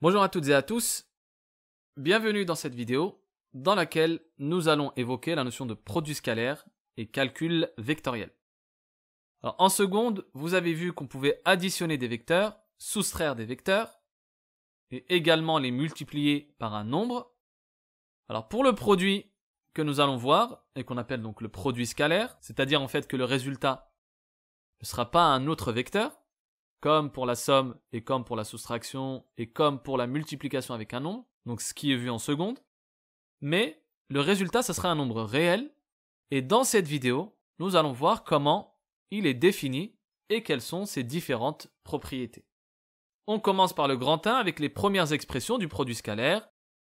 Bonjour à toutes et à tous, bienvenue dans cette vidéo dans laquelle nous allons évoquer la notion de produit scalaire et calcul vectoriel. Alors, en seconde, vous avez vu qu'on pouvait additionner des vecteurs, soustraire des vecteurs et également les multiplier par un nombre. Alors pour le produit que nous allons voir et qu'on appelle donc le produit scalaire, c'est-à-dire en fait que le résultat ne sera pas un autre vecteur, comme pour la somme et comme pour la soustraction et comme pour la multiplication avec un nombre, donc ce qui est vu en seconde, mais le résultat, ce sera un nombre réel, et dans cette vidéo, nous allons voir comment il est défini et quelles sont ses différentes propriétés. On commence par le grand 1 avec les premières expressions du produit scalaire,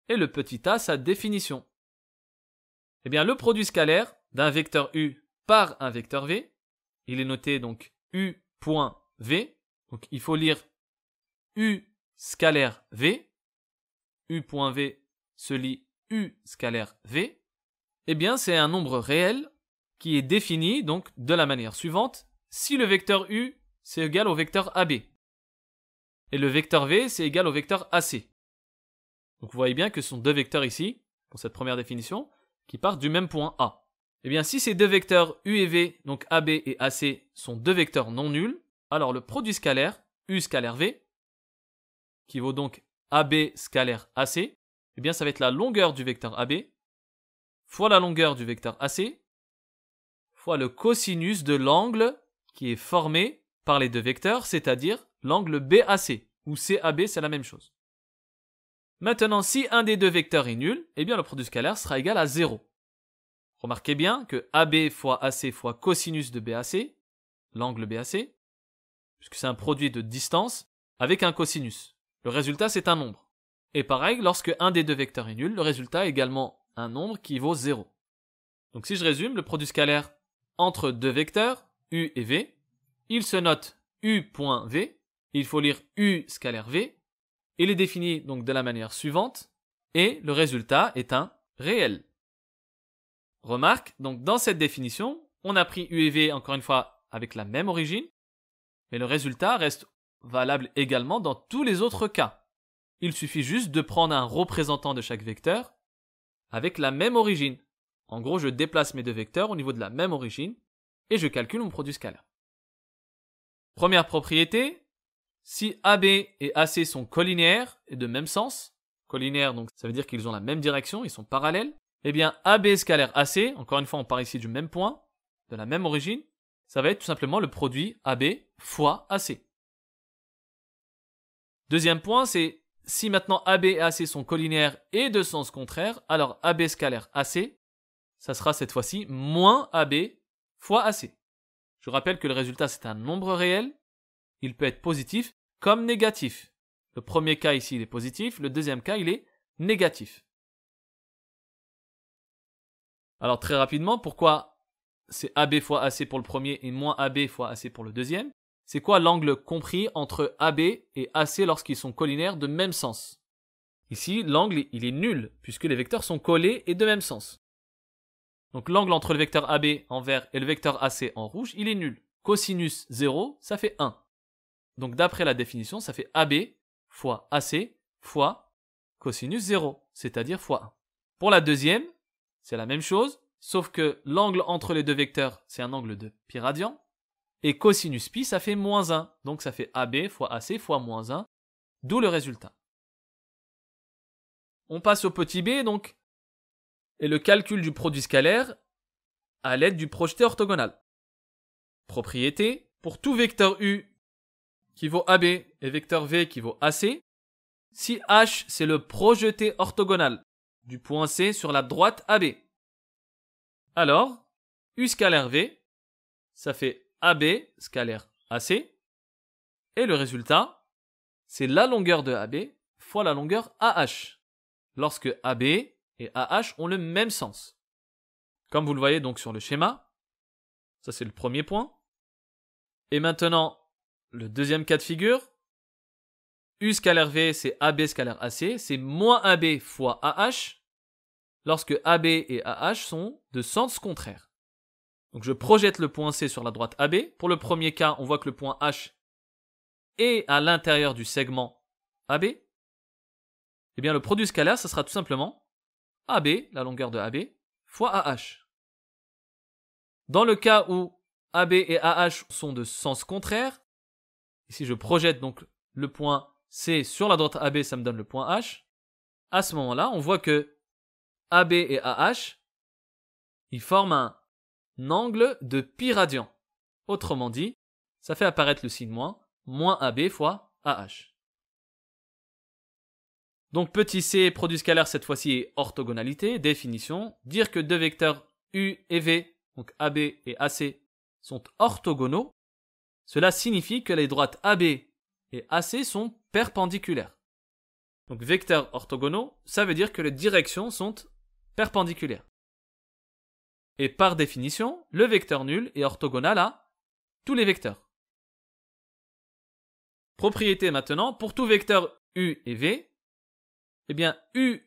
et le petit a sa définition. Eh bien, le produit scalaire d'un vecteur u par un vecteur v, il est noté donc u.v, donc il faut lire u scalaire v, u.v se lit u scalaire v, eh bien c'est un nombre réel qui est défini donc de la manière suivante, si le vecteur u c'est égal au vecteur AB, et le vecteur v c'est égal au vecteur AC. Donc vous voyez bien que ce sont deux vecteurs ici, pour cette première définition, qui partent du même point A. Eh bien si ces deux vecteurs u et v, donc AB et AC, sont deux vecteurs non nuls, alors le produit scalaire, u scalaire v, qui vaut donc AB scalaire AC, eh bien ça va être la longueur du vecteur AB, fois la longueur du vecteur AC, fois le cosinus de l'angle qui est formé par les deux vecteurs, c'est-à-dire l'angle BAC, où CAB c'est la même chose. Maintenant, si un des deux vecteurs est nul, eh bien le produit scalaire sera égal à 0. Remarquez bien que AB fois AC fois cosinus de BAC, l'angle BAC, puisque c'est un produit de distance, avec un cosinus. Le résultat, c'est un nombre. Et pareil, lorsque un des deux vecteurs est nul, le résultat est également un nombre qui vaut 0. Donc si je résume, le produit scalaire entre deux vecteurs, u et v, il se note u.v, il faut lire u scalaire v, il est défini donc de la manière suivante, et le résultat est un réel. Remarque, donc dans cette définition, on a pris u et v encore une fois avec la même origine, mais le résultat reste valable également dans tous les autres cas. Il suffit juste de prendre un représentant de chaque vecteur avec la même origine. En gros, je déplace mes deux vecteurs au niveau de la même origine et je calcule mon produit scalaire. Première propriété, si AB et AC sont collinéaires et de même sens, collinéaires donc ça veut dire qu'ils ont la même direction, ils sont parallèles, eh bien AB scalaire AC, encore une fois on part ici du même point, de la même origine, ça va être tout simplement le produit AB fois AC. Deuxième point, c'est si maintenant AB et AC sont collinéaires et de sens contraire, alors AB scalaire AC, ça sera cette fois-ci moins AB fois AC. Je rappelle que le résultat c'est un nombre réel, il peut être positif comme négatif. Le premier cas ici il est positif, le deuxième cas il est négatif. Alors très rapidement, pourquoi c'est AB fois AC pour le premier et moins AB fois AC pour le deuxième? C'est quoi l'angle compris entre AB et AC lorsqu'ils sont collinaires de même sens? Ici, l'angle il est nul puisque les vecteurs sont collés et de même sens. Donc l'angle entre le vecteur AB en vert et le vecteur AC en rouge, il est nul. Cosinus 0, ça fait 1. Donc d'après la définition, ça fait AB fois AC fois cosinus 0, c'est-à-dire fois 1. Pour la deuxième, c'est la même chose, sauf que l'angle entre les deux vecteurs, c'est un angle de pi radian. Et cosinus pi, ça fait moins 1. Donc ça fait AB fois AC fois moins 1, d'où le résultat. On passe au petit b, donc, et le calcul du produit scalaire à l'aide du projeté orthogonal. Propriété, pour tout vecteur u qui vaut AB et vecteur v qui vaut AC, si h c'est le projeté orthogonal du point C sur la droite AB, alors u scalaire v, ça fait AB scalaire AC, et le résultat, c'est la longueur de AB fois la longueur AH, lorsque AB et AH ont le même sens. Comme vous le voyez donc sur le schéma, ça c'est le premier point. Et maintenant, le deuxième cas de figure, U scalaire V c'est AB scalaire AC, c'est moins AB fois AH, lorsque AB et AH sont de sens contraire. Donc je projette le point C sur la droite AB. Pour le premier cas, on voit que le point H est à l'intérieur du segment AB. Eh bien, le produit scalaire, ça sera tout simplement AB, la longueur de AB, fois AH. Dans le cas où AB et AH sont de sens contraire, et si je projette donc le point C sur la droite AB, ça me donne le point H, à ce moment-là, on voit que AB et AH, ils forment un angle de pi radian. Autrement dit, ça fait apparaître le signe moins AB fois AH. Donc petit c, produit scalaire cette fois-ci est orthogonalité, définition, dire que deux vecteurs U et V, donc AB et AC, sont orthogonaux, cela signifie que les droites AB et AC sont perpendiculaires. Donc vecteurs orthogonaux, ça veut dire que les directions sont perpendiculaires. Et par définition, le vecteur nul est orthogonal à tous les vecteurs. Propriété maintenant, pour tout vecteur U et V, eh bien U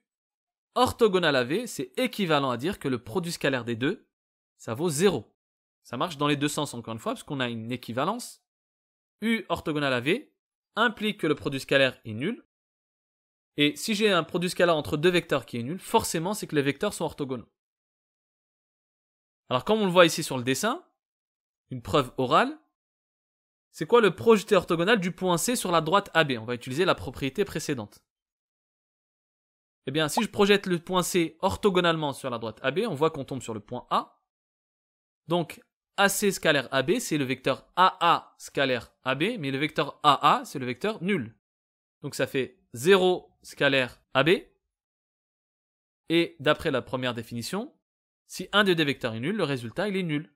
orthogonal à V, c'est équivalent à dire que le produit scalaire des deux, ça vaut 0. Ça marche dans les deux sens encore une fois, parce qu'on a une équivalence. U orthogonal à V implique que le produit scalaire est nul. Et si j'ai un produit scalaire entre deux vecteurs qui est nul, forcément c'est que les vecteurs sont orthogonaux. Alors comme on le voit ici sur le dessin, une preuve orale, c'est quoi le projeté orthogonal du point C sur la droite AB? On va utiliser la propriété précédente. Eh bien, si je projette le point C orthogonalement sur la droite AB, on voit qu'on tombe sur le point A. Donc, AC scalaire AB, c'est le vecteur AA scalaire AB, mais le vecteur AA, c'est le vecteur nul. Donc ça fait 0 scalaire AB. Et d'après la première définition, si un des deux vecteurs est nul, le résultat il est nul.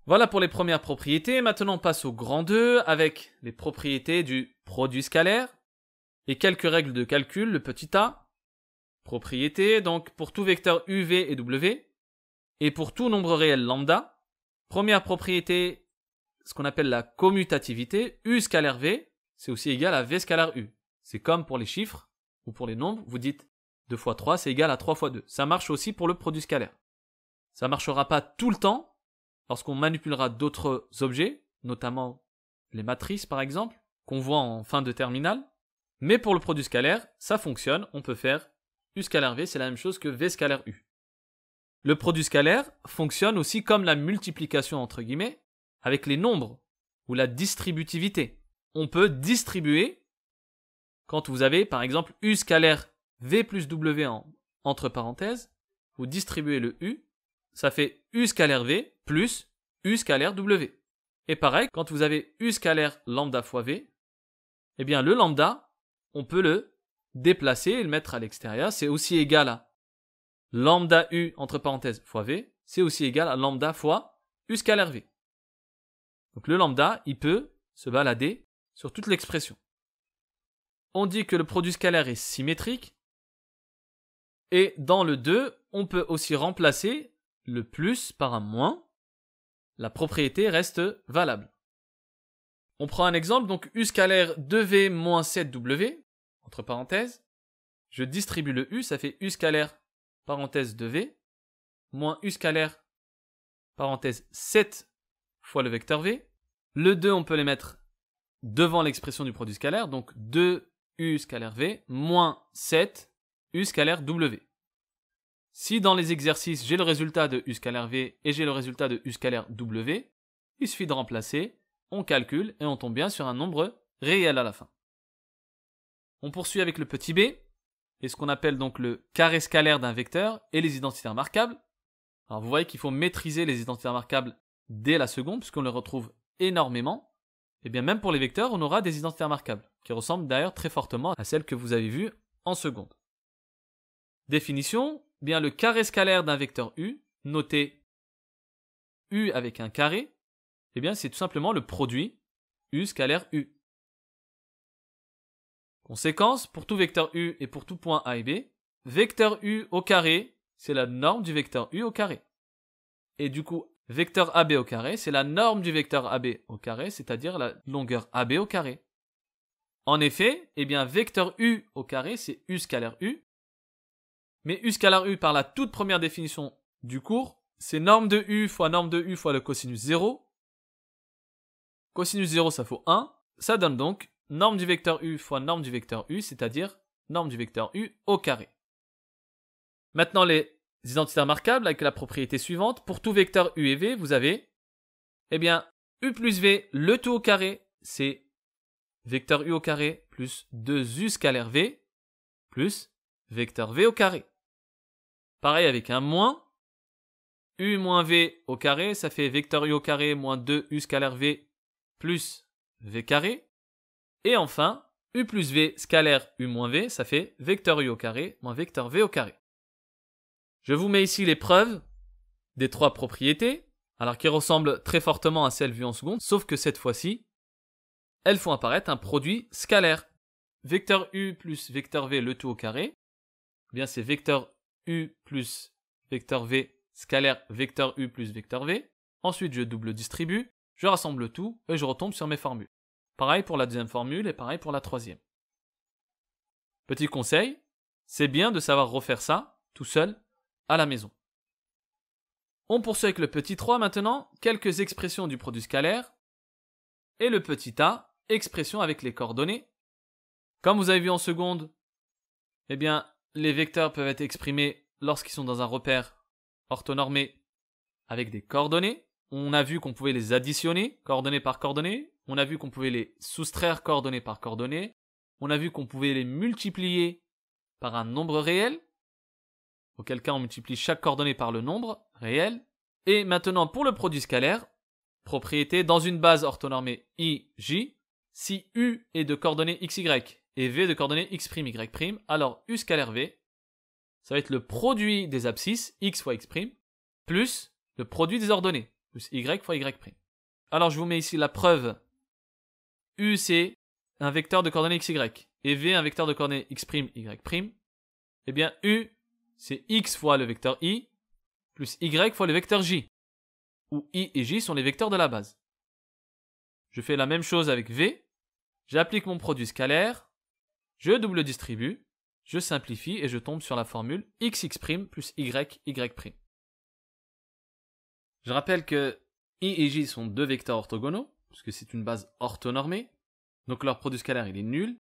Voilà pour les premières propriétés. Maintenant on passe au grand 2 avec les propriétés du produit scalaire et quelques règles de calcul, le petit a. Propriété, donc pour tout vecteur u, v et w, et pour tout nombre réel lambda. Première propriété, ce qu'on appelle la commutativité, u scalaire v, c'est aussi égal à v scalaire u. C'est comme pour les chiffres, ou pour les nombres, vous dites 2 fois 3, c'est égal à 3 fois 2. Ça marche aussi pour le produit scalaire. Ça ne marchera pas tout le temps, lorsqu'on manipulera d'autres objets, notamment les matrices par exemple, qu'on voit en fin de terminale. Mais pour le produit scalaire, ça fonctionne, on peut faire u scalaire v, c'est la même chose que v scalaire u. Le produit scalaire fonctionne aussi comme la multiplication entre guillemets, avec les nombres, ou la distributivité. On peut distribuer, quand vous avez par exemple u scalaire v plus w entre parenthèses, vous distribuez le u, ça fait u scalaire v plus u scalaire w. Et pareil, quand vous avez u scalaire lambda fois v, eh bien le lambda, on peut le déplacer et le mettre à l'extérieur. C'est aussi égal à lambda u entre parenthèses fois v, c'est aussi égal à lambda fois u scalaire v. Donc le lambda, il peut se balader sur toute l'expression. On dit que le produit scalaire est symétrique. Et dans le 2, on peut aussi remplacer le plus par un moins. La propriété reste valable. On prend un exemple, donc u scalaire 2v moins 7w, entre parenthèses. Je distribue le u, ça fait u scalaire, parenthèse 2v, moins u scalaire, parenthèse 7 fois le vecteur v. Le 2, on peut les mettre devant l'expression du produit scalaire, donc 2u scalaire v, moins 7 u scalaire w. Si dans les exercices, j'ai le résultat de u scalaire v et j'ai le résultat de u scalaire w, il suffit de remplacer, on calcule et on tombe bien sur un nombre réel à la fin. On poursuit avec le petit b, et ce qu'on appelle donc le carré scalaire d'un vecteur et les identités remarquables. Alors vous voyez qu'il faut maîtriser les identités remarquables dès la seconde, puisqu'on les retrouve énormément. Et bien même pour les vecteurs, on aura des identités remarquables, qui ressemblent d'ailleurs très fortement à celles que vous avez vues en seconde. Définition, bien le carré scalaire d'un vecteur u, noté u avec un carré, eh bien c'est tout simplement le produit u scalaire u. Conséquence, pour tout vecteur u et pour tout point a et b, vecteur u au carré, c'est la norme du vecteur u au carré. Et du coup, vecteur ab au carré, c'est la norme du vecteur ab au carré, c'est-à-dire la longueur ab au carré. En effet, eh bien vecteur u au carré, c'est u scalaire u. Mais u scalaire u, par la toute première définition du cours, c'est norme de u fois le cosinus 0. Cosinus 0, ça vaut 1. Ça donne donc norme du vecteur u fois norme du vecteur u, c'est-à-dire norme du vecteur u au carré. Maintenant, les identités remarquables avec la propriété suivante. Pour tout vecteur u et v, vous avez, eh bien, u plus v, le tout au carré, c'est vecteur u au carré plus 2u scalaire v plus vecteur v au carré. Pareil avec un moins, u moins v au carré, ça fait vecteur u au carré moins 2u scalaire v plus v carré. Et enfin, u plus v scalaire u moins v, ça fait vecteur u au carré moins vecteur v au carré. Je vous mets ici les preuves des trois propriétés, alors qui ressemblent très fortement à celles vues en seconde, sauf que cette fois-ci, elles font apparaître un produit scalaire. Vecteur u plus vecteur v le tout au carré, eh bien c'est vecteur u plus vecteur v scalaire vecteur u plus vecteur v. Ensuite, je double distribue, je rassemble le tout et je retombe sur mes formules. Pareil pour la deuxième formule et pareil pour la troisième. Petit conseil, c'est bien de savoir refaire ça tout seul à la maison. On poursuit avec le petit 3 maintenant, quelques expressions du produit scalaire. Et le petit a, expression avec les coordonnées. Comme vous avez vu en seconde, eh bien, les vecteurs peuvent être exprimés lorsqu'ils sont dans un repère orthonormé avec des coordonnées. On a vu qu'on pouvait les additionner, coordonnées par coordonnées. On a vu qu'on pouvait les soustraire, coordonnées par coordonnées. On a vu qu'on pouvait les multiplier par un nombre réel, auquel cas on multiplie chaque coordonnée par le nombre réel. Et maintenant, pour le produit scalaire, propriété dans une base orthonormée i, j, si u est de coordonnées x, y et v de coordonnées x', y', alors u scalaire v, ça va être le produit des abscisses, x fois x', plus le produit des ordonnées, plus y fois y'. Alors je vous mets ici la preuve. U c'est un vecteur de coordonnées x, y, et v un vecteur de coordonnées x', y'. Eh bien u c'est x fois le vecteur i, plus y fois le vecteur j, où i et j sont les vecteurs de la base. Je fais la même chose avec v, j'applique mon produit scalaire, je double distribue, je simplifie et je tombe sur la formule xx' plus y'. Je rappelle que i et j sont deux vecteurs orthogonaux, puisque c'est une base orthonormée, donc leur produit scalaire il est nul.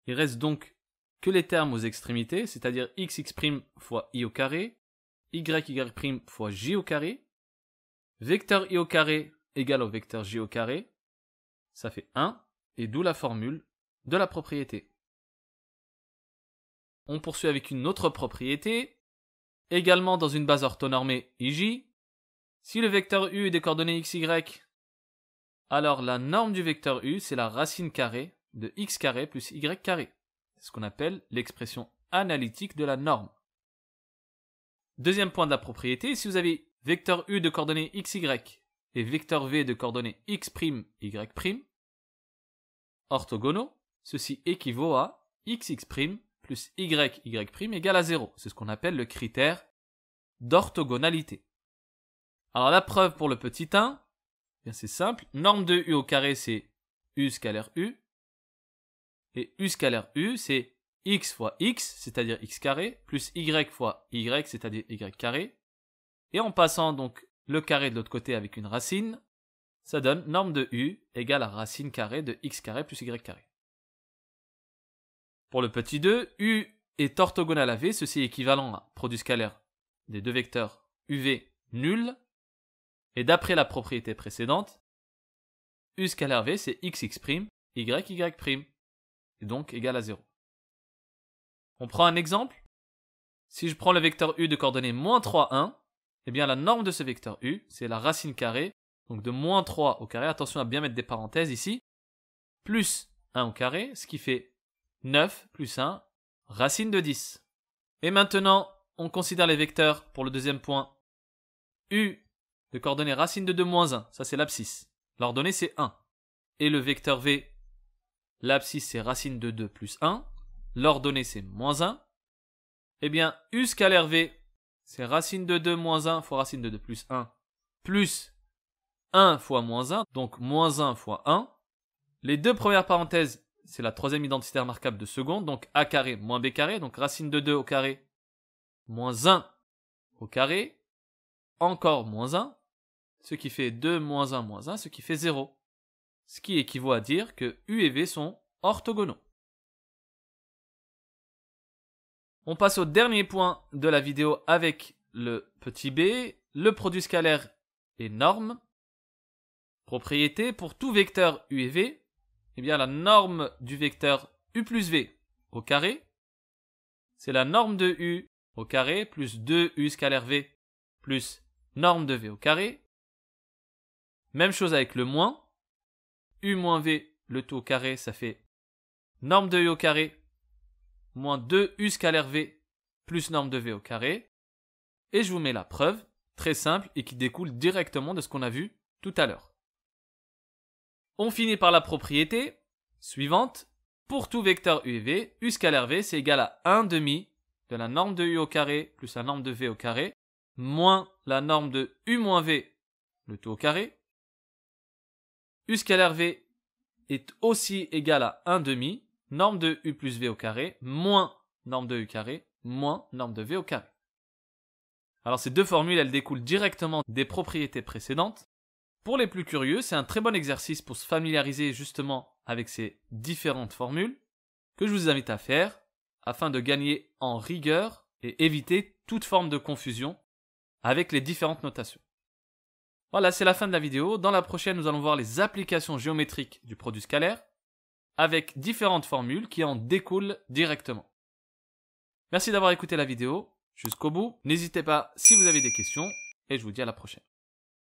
Il reste donc que les termes aux extrémités, c'est-à-dire xx' fois i au carré, y' fois j au carré, vecteur i au carré égale au vecteur j au carré, ça fait 1, et d'où la formule de la propriété. On poursuit avec une autre propriété, également dans une base orthonormée ij. Si le vecteur u est des coordonnées x, y, alors la norme du vecteur u, c'est la racine carrée de x carré plus y carré. C'est ce qu'on appelle l'expression analytique de la norme. Deuxième point de la propriété, si vous avez vecteur u de coordonnées x, y et vecteur v de coordonnées x', y', orthogonaux, ceci équivaut à xx' plus y' égale à 0. C'est ce qu'on appelle le critère d'orthogonalité. Alors la preuve pour le petit 1, bien c'est simple. Norme de u au carré c'est u scalaire u. Et u scalaire u c'est x fois x, c'est-à-dire x carré, plus y fois y, c'est-à-dire y carré. Et en passant donc le carré de l'autre côté avec une racine, ça donne norme de u égale à racine carrée de x carré plus y carré. Pour le petit 2, u est orthogonal à v, ceci est équivalent à produit scalaire des deux vecteurs uv nul. Et d'après la propriété précédente, u scalaire v c'est xx', y', et donc égal à 0. On prend un exemple. Si je prends le vecteur u de coordonnées moins 3, 1, eh bien la norme de ce vecteur u, c'est la racine carrée, donc de moins 3 au carré, attention à bien mettre des parenthèses ici, plus 1 au carré, ce qui fait 9 plus 1, racine de 10. Et maintenant, on considère les vecteurs pour le deuxième point. U de coordonnées racine de 2 moins 1, ça c'est l'abscisse. L'ordonnée c'est 1. Et le vecteur v, l'abscisse c'est racine de 2 plus 1. L'ordonnée c'est moins 1. Eh bien, u scalaire v, c'est racine de 2 moins 1 fois racine de 2 plus 1, plus 1 fois moins 1, donc moins 1 fois 1. Les deux premières parenthèses, c'est la troisième identité remarquable de seconde, donc a carré moins b carré, donc racine de 2 au carré, moins 1 au carré, encore moins 1, ce qui fait 2 moins 1 moins 1, ce qui fait 0. Ce qui équivaut à dire que u et v sont orthogonaux. On passe au dernier point de la vidéo avec le petit b, le produit scalaire est norme. Propriété, pour tout vecteur u et v, eh bien la norme du vecteur u plus v au carré, c'est la norme de u au carré plus 2u scalaire v plus norme de v au carré. Même chose avec le moins, u moins v, le tout au carré, ça fait norme de u au carré moins 2u scalaire v plus norme de v au carré. Et je vous mets la preuve, très simple et qui découle directement de ce qu'on a vu tout à l'heure. On finit par la propriété suivante. Pour tout vecteur u et v, u scalaire v, c'est égal à 1 demi de la norme de u au carré plus la norme de v au carré, moins la norme de u moins v, le tout au carré. U scalaire v est aussi égal à 1 demi, norme de u plus v au carré, moins norme de u carré, moins norme de v au carré. Alors ces deux formules, elles découlent directement des propriétés précédentes. Pour les plus curieux, c'est un très bon exercice pour se familiariser justement avec ces différentes formules que je vous invite à faire afin de gagner en rigueur et éviter toute forme de confusion avec les différentes notations. Voilà, c'est la fin de la vidéo. Dans la prochaine, nous allons voir les applications géométriques du produit scalaire avec différentes formules qui en découlent directement. Merci d'avoir écouté la vidéo jusqu'au bout. N'hésitez pas si vous avez des questions et je vous dis à la prochaine.